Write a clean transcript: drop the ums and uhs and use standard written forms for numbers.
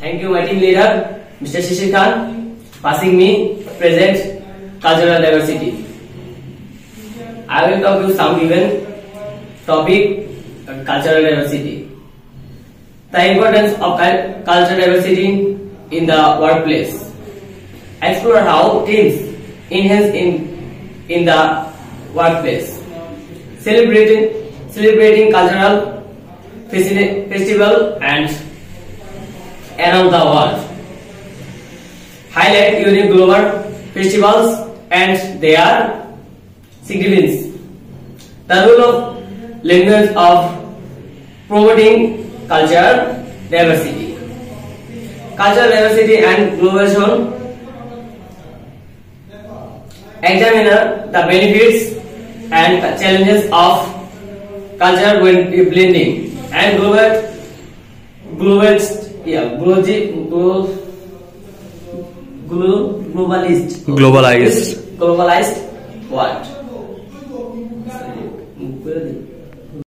Thank you, my team leader, Mr. Shishir Khan, passing me present cultural diversity. I will talk you some given topic cultural diversity. The importance of cultural diversity in the workplace. Explore how teams enhance in the workplace. Celebrating cultural festival and around the world. Highlight unique global festivals and their significance. The role of language of promoting cultural diversity. Cultural diversity and globalization. Examine the benefits and challenges of culture when blending and globalized world.